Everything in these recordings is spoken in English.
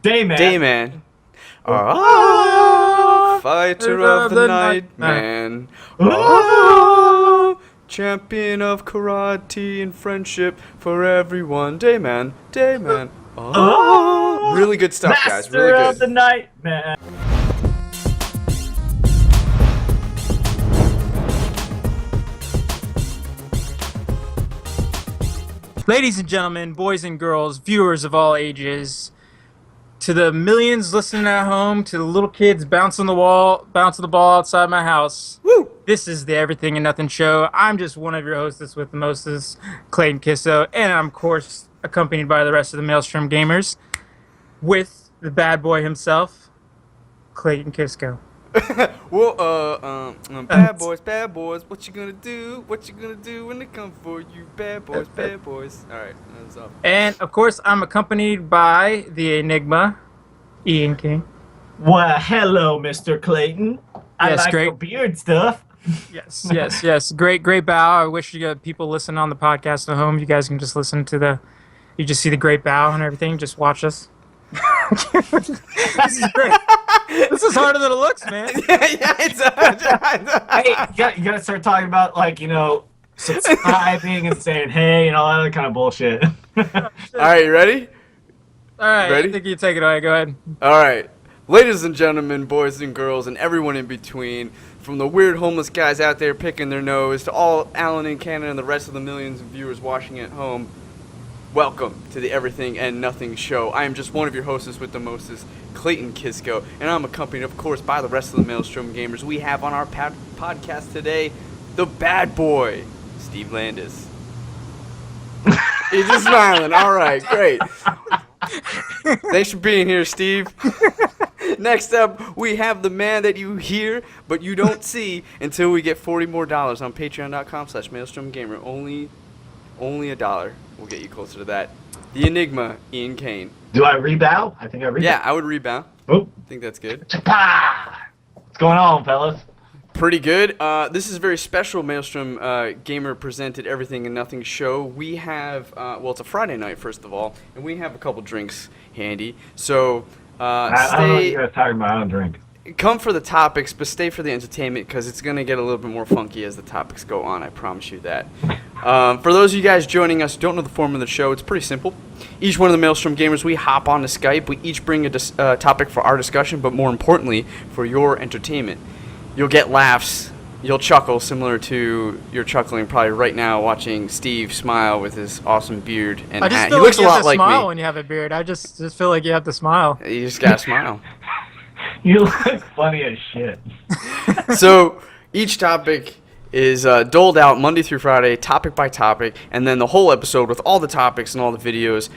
Dayman. Dayman. Fighter of the night, man. Champion of karate and friendship for everyone. Dayman. Dayman. Really good stuff, guys. Really Master of the good. night, man. Ladies and gentlemen, boys and girls, viewers of all ages, to the millions listening at home, to the little kids bouncing the ball outside my house. Woo! This is the Everything and Nothing Show. I'm just one of your hostess with the mostest, Clayton Kisso, and I'm, of course, accompanied by the rest of the Maelstrom Gamers, with the bad boy himself, Clayton Kisko. Well, bad boys, what you gonna do? What you gonna do when they come for you? Bad boys. Alright, that's up. And, of course, I'm accompanied by the Enigma, Ian King. Well, hello, Mr. Clayton. I Yes, like great. your beard stuff. Yes. Great bow. I wish you got people listening on the podcast at home. You guys can just listen to you just see the great bow and everything. Just watch us. This is great. This is harder than it looks, man. Hey, you gotta start talking about, subscribing and saying hey and all that other kind of bullshit. Alright, you ready? All right, Ready? I think you take it away. Go ahead. Alright. Ladies and gentlemen, boys and girls, and everyone in between, from the weird homeless guys out there picking their nose to all Alan and Canada and the rest of the millions of viewers watching at home, welcome to the Everything and Nothing Show. I am just one of your hosts with the mostest, Clayton Kisko, and I'm accompanied, of course, by the rest of the Maelstrom Gamers. We have on our podcast today, the bad boy, Steve Landis. He's just smiling. All right, great. Thanks for being here, Steve. Next up, we have the man that you hear but you don't see until we get $40 more on Patreon.com/MaelstromGamer. Only $1 will get you closer to that. The Enigma, Ian Kane. Do I rebound? I think I rebound. Yeah, I would rebound. Oh. I think that's good. What's going on, fellas? Pretty good. This is a very special Maelstrom Gamer presented Everything and Nothing show. We have, it's a Friday night, first of all, and we have a couple drinks handy. So, I don't know what you guys talking about. I don't drink. come for the topics, but stay for the entertainment because it's going to get a little bit more funky as the topics go on. I promise you that. For those of you guys joining us who don't know the form of the show, it's pretty simple. Each one of the Maelstrom Gamers, we hop on to Skype. We each bring a topic for our discussion, but more importantly, for your entertainment. You'll get laughs. You'll chuckle, similar to you're chuckling probably right now watching Steve smile with his awesome beard and I just hat. feel He looks like a you have lot to like smile me. when you have a beard. I just feel like you have to smile. You just gotta smile. You look funny as shit. So each topic is doled out Monday through Friday, topic by topic, and then the whole episode with all the topics and all the videos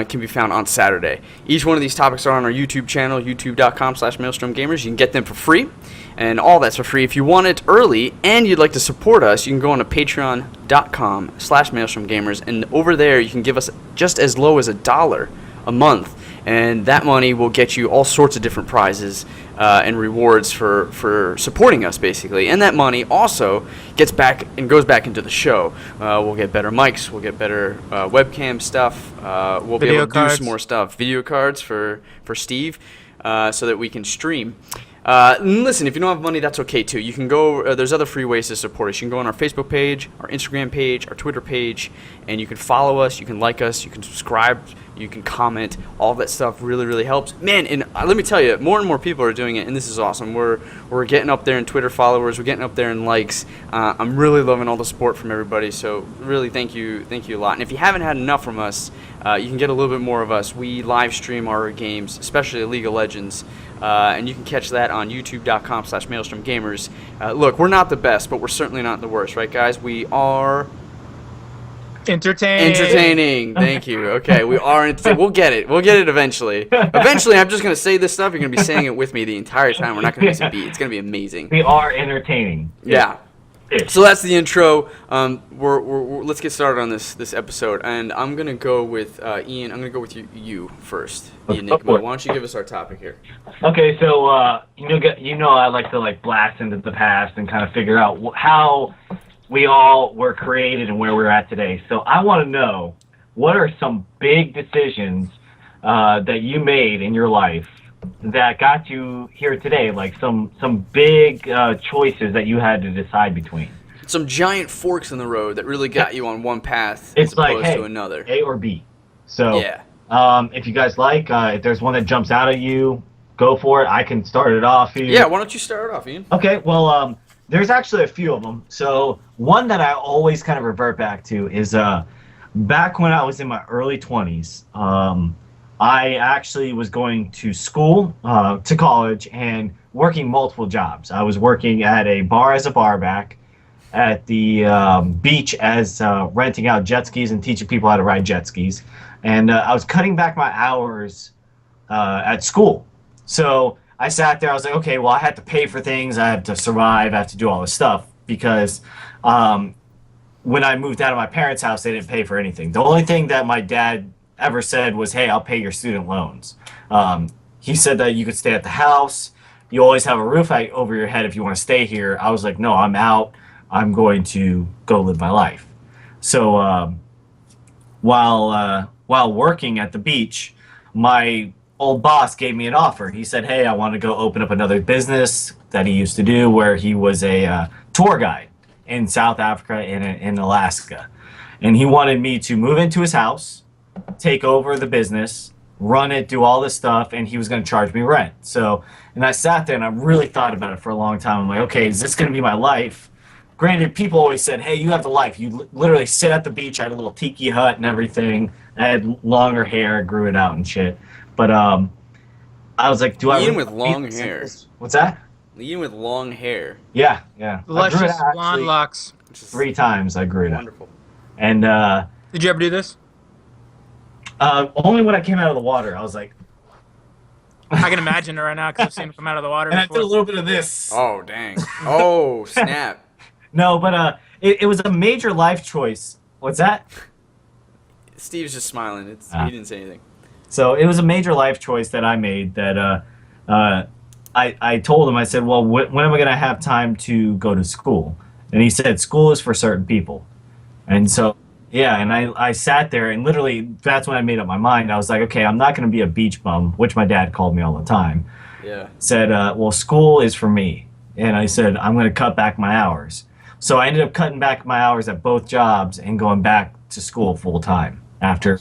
can be found on Saturday. Each one of these topics are on our YouTube channel, youtube.com/MaelstromGamers. You can get them for free, and all that's for free. If you want it early and you'd like to support us, you can go on to patreon.com/MaelstromGamers, and over there you can give us just as low as $1 a month. And that money will get you all sorts of different prizes and rewards for supporting us, basically. And that money also gets back and goes back into the show. We'll get better mics. We'll get better webcam stuff. We'll be able to do some more stuff. Video cards for Steve so that we can stream. Listen, if you don't have money, that's okay too. You can go, there's other free ways to support us. You can go on our Facebook page, our Instagram page, our Twitter page, and you can follow us, you can like us, you can subscribe, you can comment. All that stuff really, really helps. Man, and let me tell you, more and more people are doing it, and this is awesome. We're getting up there in Twitter followers, we're getting up there in likes. I'm really loving all the support from everybody, so really thank you a lot. And if you haven't had enough from us, you can get a little bit more of us. We live stream our games, especially League of Legends. And you can catch that on youtube.com/MaelstromGamers. Look, we're not the best, but we're certainly not the worst, right, guys? We are entertaining. Thank you. Okay, we are entertaining. We'll get it. We'll get it eventually. Eventually, I'm just going to say this stuff. You're going to be saying it with me the entire time. We're not going to miss a beat. It's going to be amazing. We are entertaining. Yeah. So that's the intro. Let's get started on this episode, and I'm gonna go with Ian. I'm gonna go with you first. Ian, why don't you give us our topic here? Okay, so you know I like to blast into the past and kind of figure out how we all were created and where we're at today. So I want to know, what are some big decisions that you made in your life that got you here today? Like some big choices that you had to decide between. Some giant forks in the road that really got you on one path as It's like, opposed hey, to another. A or B. So, Yeah. if you guys like, if there's one that jumps out at you, go for it. I can start it off here. Yeah, why don't you start it off, Ian? Okay, well, there's actually a few of them. So, one that I always kind of revert back to is back when I was in my early 20s. I actually was going to school, to college, and working multiple jobs. I was working at a bar as a barback, at the beach as renting out jet skis and teaching people how to ride jet skis. And I was cutting back my hours at school. So I sat there, I was like, okay, well, I had to pay for things, I had to survive, I had to do all this stuff, because when I moved out of my parents' house, they didn't pay for anything. The only thing that my dad ever said was, hey, I'll pay your student loans. He said that you could stay at the house, you always have a roof over your head if you want to stay here. I was like, no, I'm out. I'm going to go live my life. So while working at the beach, my old boss gave me an offer. He said, hey, I want to go open up another business that he used to do, where he was a tour guide in South Africa and in Alaska. And he wanted me to move into his house, take over the business, run it, do all this stuff, and he was going to charge me rent. So, and I sat there and I really thought about it for a long time. I'm like, okay, is this going to be my life? Granted, people always said, hey, you have the life. You literally sit at the beach. I had a little tiki hut and everything. I had longer hair, grew it out and shit. But I was like, do I... Ian with long hair. What's that? Ian with long hair. Yeah, yeah. Luscious blonde locks. 3 times I grew it out. Wonderful. And Did you ever do this? only when I came out of the water, I was like... I can imagine it right now because I've seen it come out of the water And before. I did a little bit of this. Oh, dang. Oh, snap. No, but it was a major life choice. What's that? Steve's just smiling. He didn't say anything. So it was a major life choice that I made that I told him, I said, well, when am I going to have time to go to school? And he said, school is for certain people. And so, yeah, and I sat there, and literally that's when I made up my mind. I was like, okay, I'm not going to be a beach bum, which my dad called me all the time. Yeah. Said, well, school is for me. And I said, I'm going to cut back my hours. So I ended up cutting back my hours at both jobs and going back to school full time after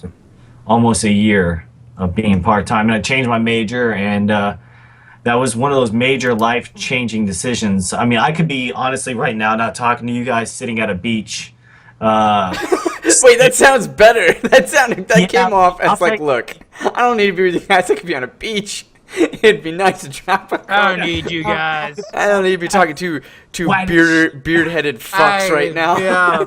almost a year of being part-time. And I changed my major, and that was one of those major life-changing decisions. I mean, I could be honestly right now not talking to you guys, sitting at a beach. Wait, that sounds better. That came off as like, look, I don't need to be with you guys. I could be on a beach. It'd be nice to drop a I don't need you guys. I don't need to be talking to beard-headed fucks right now. Yeah,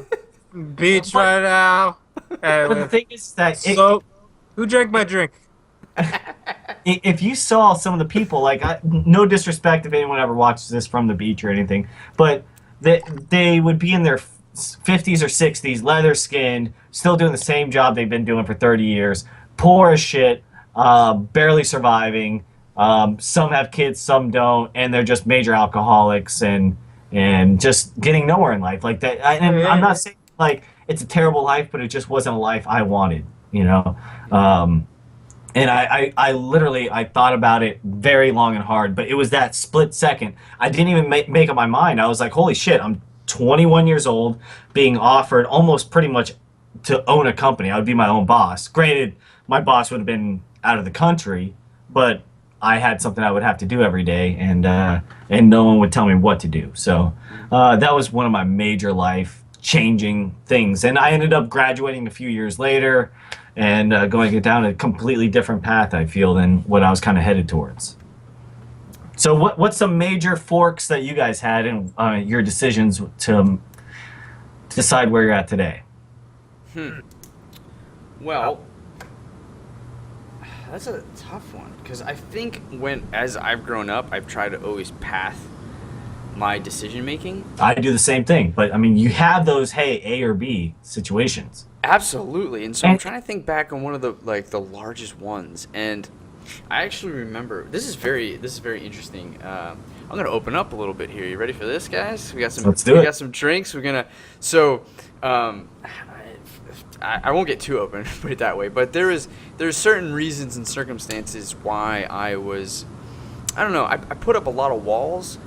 beach right now. But the thing is that So, who drank my drink? if you saw some of the people, like, no disrespect if anyone ever watches this from the beach or anything, but they would be in their 50s or 60s, leather skinned, still doing the same job they've been doing for 30 years, poor as shit, barely surviving. Some have kids, some don't, and they're just major alcoholics and just getting nowhere in life like that. And I'm not saying like it's a terrible life, but it just wasn't a life I wanted, you know. And I literally thought about it very long and hard, but it was that split second. I didn't even make up my mind. I was like, holy shit, I'm 21 years old, being offered almost pretty much to own a company. I would be my own boss. Granted, my boss would have been out of the country, but I had something I would have to do every day, and no one would tell me what to do. So that was one of my major life-changing things. And I ended up graduating a few years later and going down a completely different path, I feel, than what I was kind of headed towards. So what's some major forks that you guys had in your decisions to decide where you're at today? Well, that's a tough one, because I think as I've grown up, I've tried to always path my decision making. I do the same thing, but I mean, you have those, hey, A or B situations. Absolutely, and so I'm trying to think back on one of the largest ones, and I actually remember this is very interesting. I'm gonna open up a little bit here. You ready for this, guys? We got some. Let's do it. We got some drinks. We're gonna. So, I won't get too open, put it that way, but there's certain reasons and circumstances why I don't know, I put up a lot of walls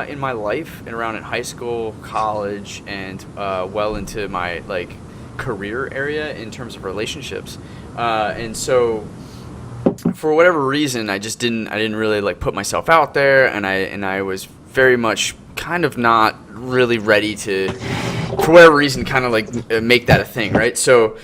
in my life and around in high school, college, and well into my like career area in terms of relationships, and so for whatever reason I didn't really like put myself out there, and I was very much kind of not really ready to, for whatever reason, kind of like make that a thing, right? So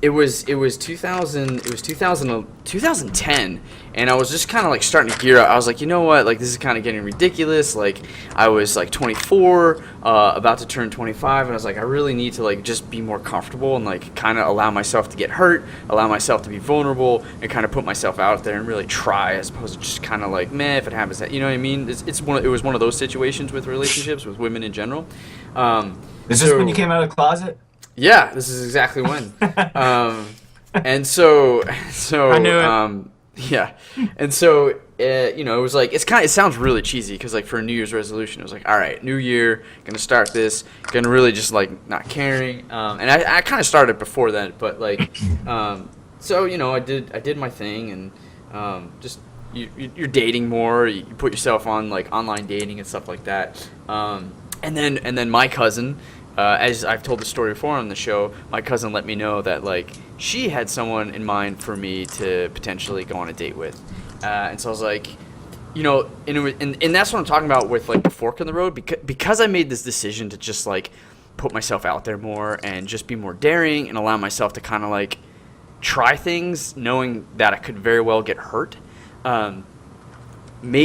it was 2010, and I was just kind of like starting to gear up. I was like, you know what, like this is kind of getting ridiculous. Like I was like 24, about to turn 25, and I was like, I really need to like just be more comfortable and like kind of allow myself to get hurt, allow myself to be vulnerable, and kind of put myself out there and really try, as opposed to just kind of like, meh, if it happens, you know what I mean? It was one of those situations with relationships with women in general. Is this when you came out of the closet? Yeah, this is exactly when. And so I knew it. Yeah, and so you know, it was like it sounds really cheesy because like for a New Year's resolution, it was like, all right, new year, gonna start this, gonna really just like not caring. And I kind of started before that, but like, so you know, I did my thing, and just you're dating more, you put yourself on like online dating and stuff like that. And then my cousin. As I've told the story before on the show, my cousin let me know that like she had someone in mind for me to potentially go on a date with, and so I was like, you know, and that's what I'm talking about with like the fork in the road, because I made this decision to just like put myself out there more and just be more daring and allow myself to kind of like try things, knowing that I could very well get hurt, put me in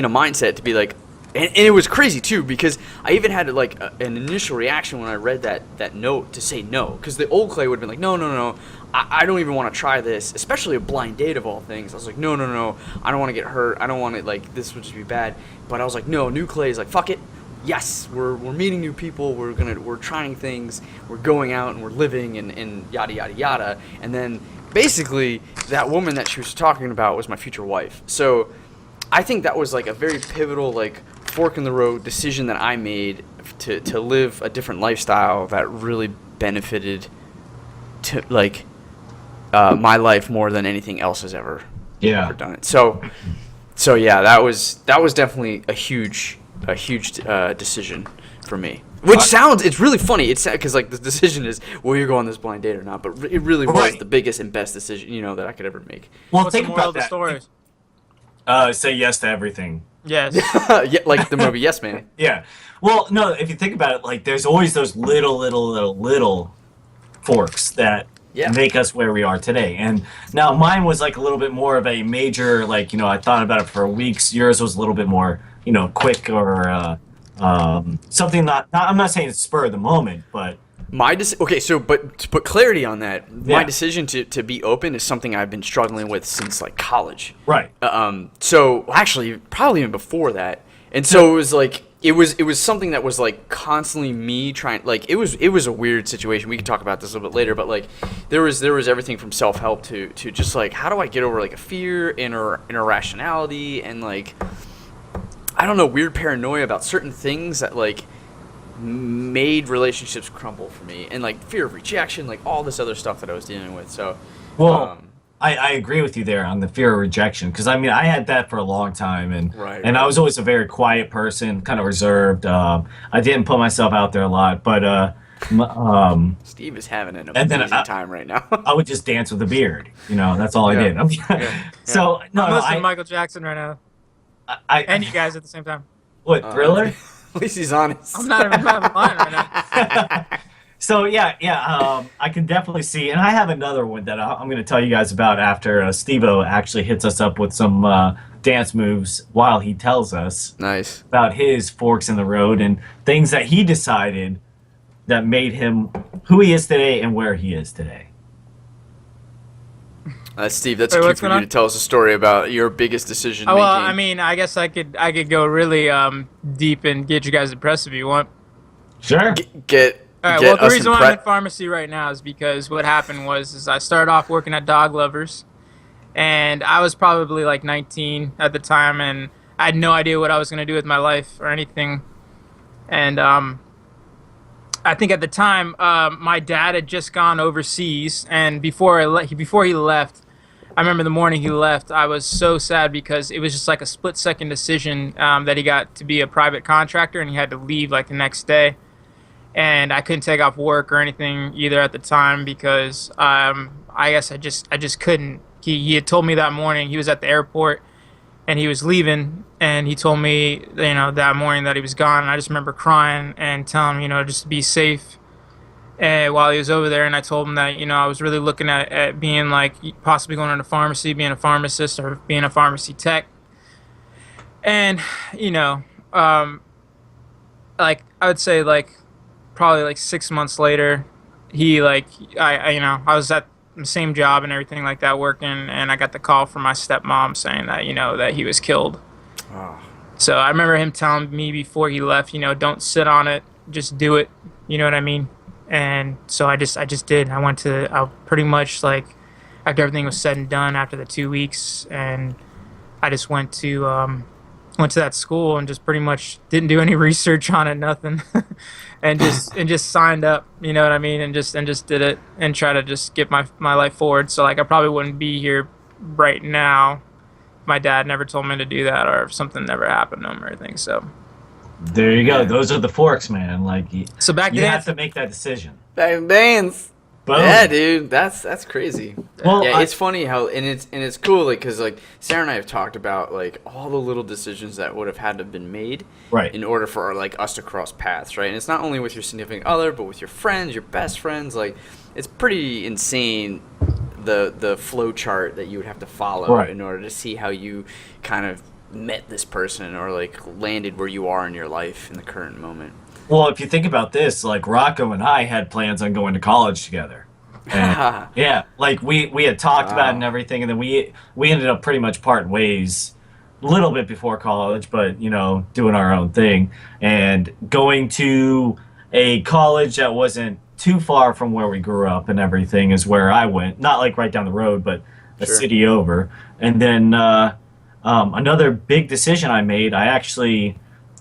a mindset to be like. And it was crazy too, because I even had like an initial reaction when I read that note to say no, because the old Clay would have been like, no, I don't even want to try this, especially a blind date of all things. I was like, no, I don't want to get hurt. I don't want it, like this would just be bad. But I was like, no, new Clay is like, fuck it, yes, we're meeting new people, we're trying things, we're going out and we're living and yada yada yada. And then basically that woman that she was talking about was my future wife. So I think that was like a very pivotal like fork in the road decision that I made to live a different lifestyle that really benefited to like my life more than anything else has ever done it. So yeah, that was definitely a huge decision for me. Which sounds, it's really funny. It's because like the decision is, will you go on this blind date or not? But it really was the biggest and best decision, you know, that I could ever make. Well, What's think the moral about of the that. story? Say yes to everything. Yes. Yeah, like the movie Yes Man. Yeah. Well, no, if you think about it, like there's always those little forks that make us where we are today. And now mine was like a little bit more of a major, like, you know, I thought about it for weeks. Yours was a little bit more, you know, quick or something not I'm not saying it's spur of the moment, but Okay, so but to put clarity on that, my decision to be open is something I've been struggling with since like college. Right. So actually, probably even before that, and so it was like it was something that was like constantly me trying. Like it was a weird situation. We can talk about this a little bit later, but like there was everything from self-help to just like how do I get over like a fear and irrationality and like I don't know, weird paranoia about certain things that like made relationships crumble for me, and like fear of rejection, like all this other stuff that I was dealing with. So I agree with you there on the fear of rejection, because I mean I had that for a long time, and I was always a very quiet person, kind of reserved. I didn't put myself out there a lot, but Steve is having an amazing time right now. I would just dance with a beard, you know, that's all I did. So I'm listening to Michael Jackson right now, and you guys at the same time. What, Thriller? At least he's honest. I'm not even lying right now. So I can definitely see, and I have another one that I'm going to tell you guys about after Steve-O actually hits us up with some dance moves while he tells us about his forks in the road and things that he decided that made him who he is today and where he is today. Steve, that's cute for you to tell us a story about your biggest decision making. Well, I mean, I guess I could go really deep and get you guys impressed if you want. Sure. All right. Well, the reason why I'm in pharmacy right now is because what happened was I started off working at Dog Lovers, and I was probably like 19 at the time, and I had no idea what I was going to do with my life or anything. And I think at the time, my dad had just gone overseas, and before he left, I remember the morning he left, I was so sad because it was just like a split-second decision that he got to be a private contractor, and he had to leave like the next day, and I couldn't take off work or anything either at the time because I guess I just couldn't. He had told me that morning he was at the airport and he was leaving, and he told me, that morning that he was gone, and I just remember crying and telling him, just to be safe while he was over there. And I told him that, I was really looking at being like possibly going into pharmacy, being a pharmacist or being a pharmacy tech. And, like I would say like probably like 6 months later, he like, I was at the same job and everything like that working, and I got the call from my stepmom saying that, that he was killed. Oh. So I remember him telling me before he left, don't sit on it, just do it. You know what I mean? And so I just did. I pretty much like after everything was said and done after the 2 weeks, and I just went to that school and just pretty much didn't do any research on it, nothing, and just signed up. You know what I mean? And just did it and try to just get my life forward. So like I probably wouldn't be here right now if my dad never told me to do that, or if something never happened to him or anything. So there you go. Those are the forks, man. Like so back you then, have to make that decision. Back dance. Boom. Yeah, dude, that's crazy. Well, yeah, it's funny how and it's cool, like, because like Sarah and I have talked about like all the little decisions that would have had to have been made, right, in order for like us to cross paths, right? And it's not only with your significant other, but with your friends, your best friends. Like, it's pretty insane the flow chart that you would have to follow, right, in order to see how you kind of met this person or like landed where you are in your life in the current moment. Well, if you think about this, like Rocco and I had plans on going to college together. And, yeah, like we had talked about it and everything, and then we ended up pretty much parting ways a little bit before college, but doing our own thing and going to a college that wasn't too far from where we grew up and everything is where I went. Not like right down the road, but a city over. And then another big decision I made,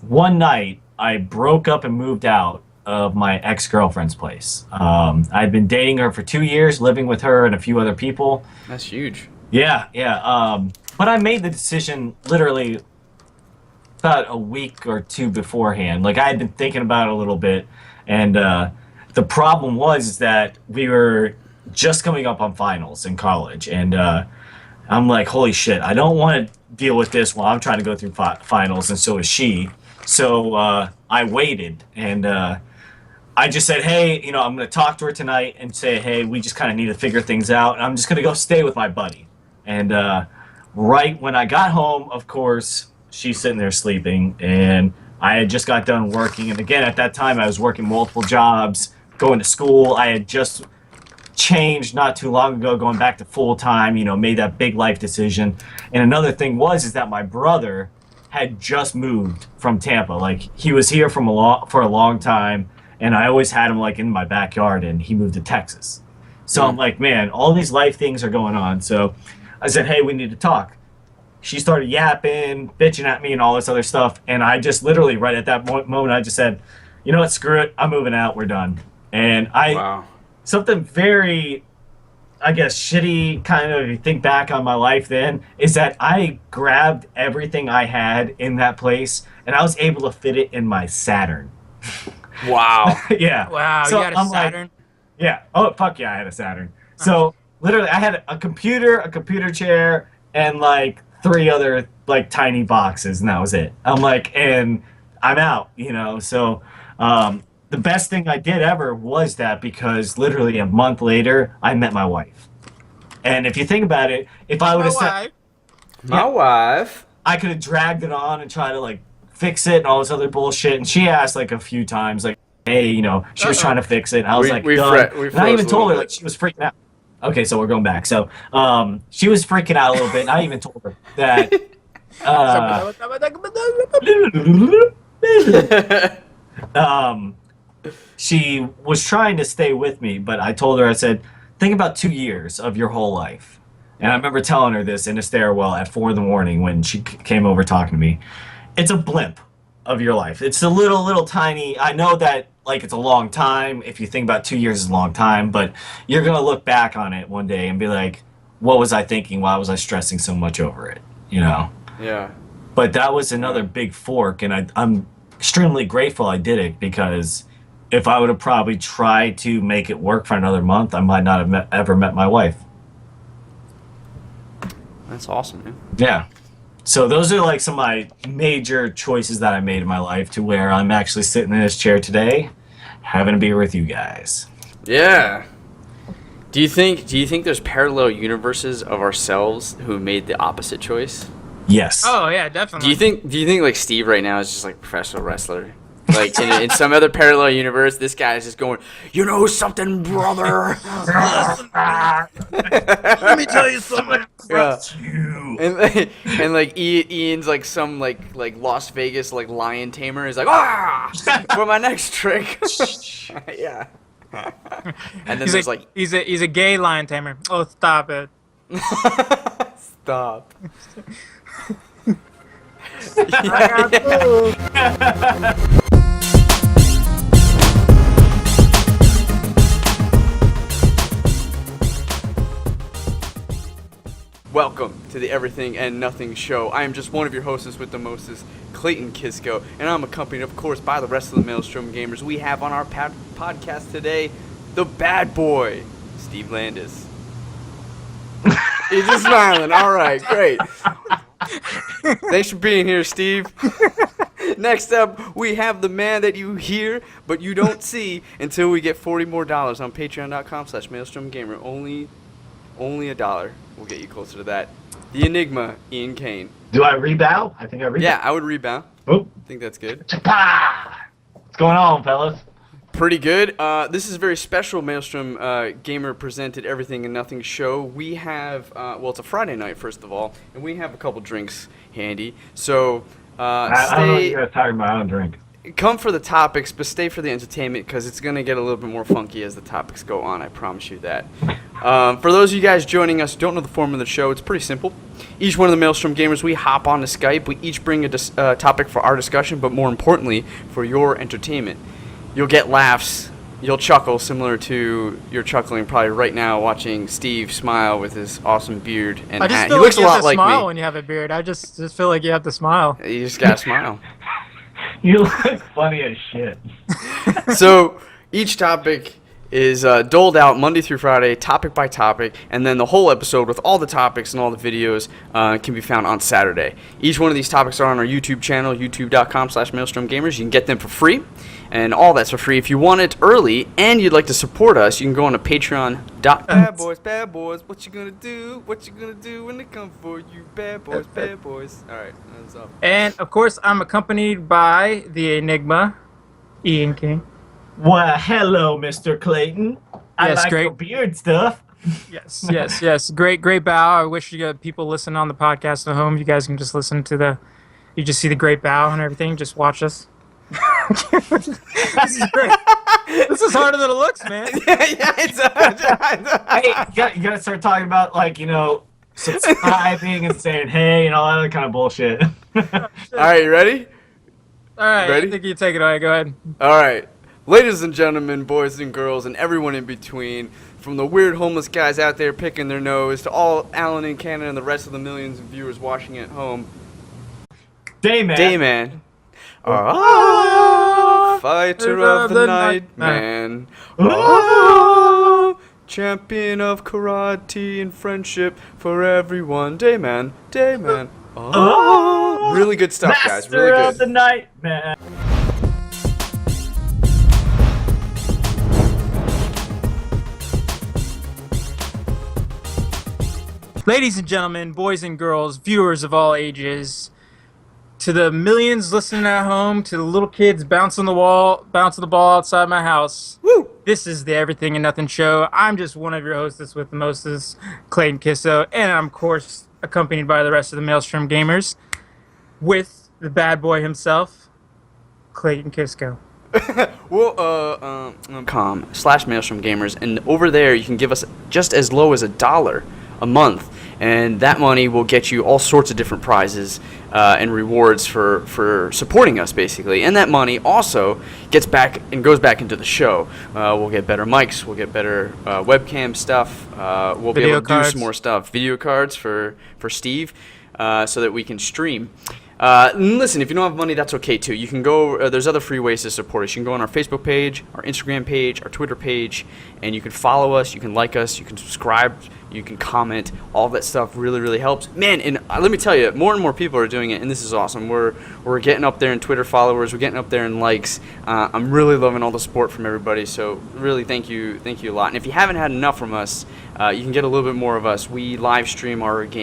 one night I broke up and moved out of my ex-girlfriend's place. I'd been dating her for 2 years, living with her and a few other people. That's huge. Yeah. But I made the decision literally about a week or two beforehand. Like, I had been thinking about it a little bit, and the problem was that we were just coming up on finals in college, and I'm like, holy shit, I don't want to deal with this while I'm trying to go through finals, and so is she. So I waited, and I just said, hey, I'm going to talk to her tonight and say, hey, we just kind of need to figure things out. And I'm just going to go stay with my buddy. And right when I got home, of course, she's sitting there sleeping, and I had just got done working. And again, at that time, I was working multiple jobs, going to school. I had just changed not too long ago, going back to full-time, made that big life decision. And another thing is that my brother had just moved from Tampa. Like, he was here for a long time, and I always had him like in my backyard, and he moved to Texas. So I'm like, man, all these life things are going on. So I said, hey, we need to talk. She started yapping, bitching at me and all this other stuff, and I just literally right at that moment I just said, you know what, screw it, I'm moving out, we're done. And something very, I guess, shitty, kind of, if you think back on my life then, is that I grabbed everything I had in that place, and I was able to fit it in my Saturn. Wow. Yeah. Wow, so you had a Saturn? Like, yeah. Oh, fuck yeah, I had a Saturn. So, literally, I had a computer chair, and, like, 3 other, like, tiny boxes, and that was it. I'm like, and I'm out, So, the best thing I did ever was that, because literally a month later, I met my wife. And if you think about it, if I would have said... My wife. I could have dragged it on and tried to, like, fix it and all this other bullshit. And she asked, like, a few times, like, hey, she was trying to fix it. And I was like, done. And I even told her, like, she was freaking out. Okay, so we're going back. So she was freaking out a little bit. And I even told her that... she was trying to stay with me, but I told her, I said, think about 2 years of your whole life. And I remember telling her this in a stairwell at 4 a.m. when she came over talking to me. It's a blimp of your life. It's a little tiny. I know that like it's a long time. If you think about 2 years is a long time, but you're gonna look back on it one day and be like, what was I thinking? Why was I stressing so much over it? You know? Yeah. But that was another big fork, and I'm extremely grateful I did it, because if I would have probably tried to make it work for another month, I might not have ever met my wife. That's awesome, man. Yeah. So those are like some of my major choices that I made in my life, to where I'm actually sitting in this chair today, having a beer with you guys. Yeah. Do you think there's parallel universes of ourselves who made the opposite choice? Yes. Oh yeah, definitely. Do you think like Steve right now is just like a professional wrestler? Like in some other parallel universe, this guy is just going, you know something, brother? Let me tell you something. Yeah. You. And like Ian's like some like Las Vegas like lion tamer is like, for my next trick. Yeah. And then there's like he's a gay lion tamer. Oh, stop it. Stop. Welcome to the Everything and Nothing Show. I am just one of your hosts with the mostest, Clayton Kisco, and I'm accompanied, of course, by the rest of the Maelstrom Gamers. We have on our podcast today the bad boy, Steve Landis. He's just smiling. All right, great. Thanks for being here, Steve. Next up, we have the man that you hear but you don't see until we get $40 more on patreon.com/maelstromgamer. Only $1 will get you closer to that. The Enigma, Ian Kane. Do I rebow? I think I rebow. Yeah, I would rebound. Oh. I think that's good. What's going on, fellas? Pretty good. This is a very special Maelstrom Gamer presented Everything and Nothing show. We have, well, it's a Friday night, first of all, and we have a couple drinks handy. So I don't know if you're talking about. I don't drink. Come for the topics, but stay for the entertainment, because it's going to get a little bit more funky as the topics go on. I promise you that. For those of you guys joining us who don't know the form of the show, it's pretty simple. Each one of the Maelstrom Gamers, we hop on to Skype. We each bring a topic for our discussion, but more importantly, for your entertainment. You'll get laughs. You'll chuckle, similar to you're chuckling probably right now watching Steve smile with his awesome beard and I just hat. feel He looks like a you lot have to like smile me. when you have a beard. I just feel like you have to smile. You just gotta smile. You look funny as shit. So each topic is doled out Monday through Friday, topic by topic, and then the whole episode with all the topics and all the videos can be found on Saturday. Each one of these topics are on our YouTube channel, youtube.com/maelstromgamers. You can get them for free, and all that's for free. If you want it early and you'd like to support us, you can go on to patreon.com. Bad boys, what you gonna do? What you gonna do when they come for you? Bad boys. All right, that's up. And of course, I'm accompanied by the Enigma, Ian King. Well, hello, Mr. Clayton. I Yes, like great. your beard stuff. Yes. Great bow. I wish you got people listening on the podcast at home. You guys can just listen to you just see the great bow and everything. Just watch us. This is great. This is harder than it looks, man. Yeah, it's Hey, you gotta start talking about, like, subscribing and saying hey and all that other kind of bullshit. All right, you ready? All right, Ready? I think you take it away. Go ahead. All right. Ladies and gentlemen, boys and girls, and everyone in between, from the weird homeless guys out there picking their nose to all Alan in Canada and the rest of the millions of viewers watching at home, Dayman. Fighter of the night, man. Champion of karate and friendship for everyone. Dayman. Really good stuff, guys. Really Master of the good. night, man. Ladies and gentlemen, boys and girls, viewers of all ages, to the millions listening at home, to the little kids bouncing the ball outside my house. Woo! This is the Everything and Nothing Show. I'm just one of your hostess with the mostest, Clayton Kisso, and I'm, of course, accompanied by the rest of the Maelstrom Gamers, with the bad boy himself, Clayton Kisco. Well, com/Maelstrom Gamers, and over there you can give us just as low as $1 a month, and that money will get you all sorts of different prizes and rewards for supporting us, basically. And that money also gets back and goes back into the show. We'll get better mics. We'll get better webcam stuff. We'll be able to do some more stuff. Video cards for Steve so that we can stream. Listen, if you don't have money, that's okay too. You can go, there's other free ways to support us. You can go on our Facebook page, our Instagram page, our Twitter page, and you can follow us, you can like us, you can subscribe, you can comment. All that stuff really, really helps. Man, and let me tell you, more and more people are doing it, and this is awesome. We're getting up there in Twitter followers, we're getting up there in likes. I'm really loving all the support from everybody, so really thank you a lot. And if you haven't had enough from us, you can get a little bit more of us. We live stream our game